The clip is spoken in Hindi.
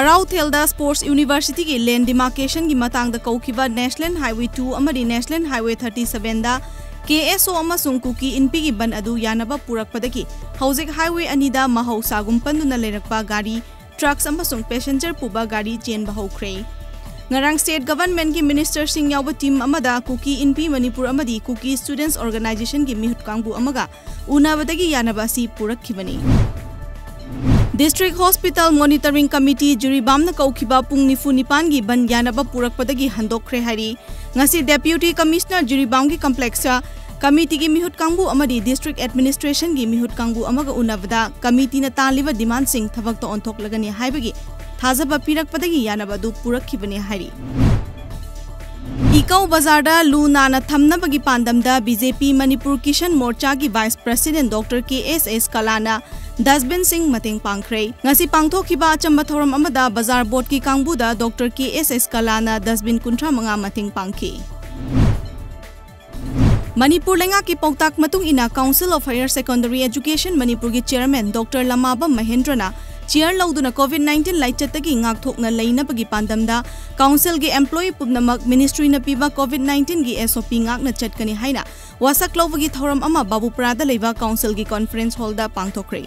ꯆꯔꯥꯎꯊꯦꯜꯗ ꯁ꯭ꯄꯣꯔꯠꯁ ꯌꯨꯅꯤꯚꯔꯁꯤटी की लैंड डिमार्केशन की मतंग कौखिबा नेशनल हाईवे 2 अमरी नेशनल हाईवे 37 दा KSO अमसुंग कुकी इनपी की बन अदु यानबा पुरकपदगी हौजिक हाईवे अनिदा महौसागुम पन्नुना लेरकपा गाड़ी ट्रक्स अमसुंग पैसेंजर पुबा गाड़ी चेनबा हौख्रे ngarang state government की मिनिस्टर सिंह याव टीम अमदा कुकी इनपी मणिपुर अमदी कुकी स्टूडेंट्स ऑर्गेनाइजेशन की मिहुत कांगबु अमगा उनाबदगी यानबा सी पुरकखिबनी डिस्ट्रिक्ट हॉस्पिटल मॉनिटरिंग कमिटी जुरीबामना कौखिबा पुंग निफु निपान की बन यानबा पुरकपदगी हंदोखरे हरी ngasi डेप्यूटी कमिश्नर जुरीबाम की कॉम्प्लेक्स कमिटी की मिहुत कांगबु अमदी डिस्ट्रिक्ट एडमिनिस्ट्रेशन की मिहुत कांगबु अमगा उनाबदा कमिटी न तालिबा डिमांड सिंह थबक तो ऑनथोक लगनी हाइबगी थाजबा पिरकपदगी यानबदु पुरकखिबनी हारी इकौ बाजार लू नाना थमनबगी पांदमदा बीजेपी मणिपुर किशन मोर्चा की वाइस प्रेसिडेंट डॉक्टर KSS कलाना डस्टबिन सिंह मतेंग पांखरे ngasi पांगथोखिबा अचंबा थौरम अमदा बाजार बोर्ड की कांगबुदा डॉक्टर KSS कलाना डस्टबिन 35 मतेंग पांखी मणिपुर लेंगा की पौताक मतुंग इना council of higher secondary education Manipur की चेयरमैन डॉक्टर लमाबम महेंद्रना चेयर लौदुना कोविड-19 लाइचतगी ngaktokna leinabagi pandamda council gi employee pubnamak ministry na piba कोविड-19 gi SOP ngakna chatkani haina wasak lobagi thoram ama babupara da leiba council gi conference hall da pangthokre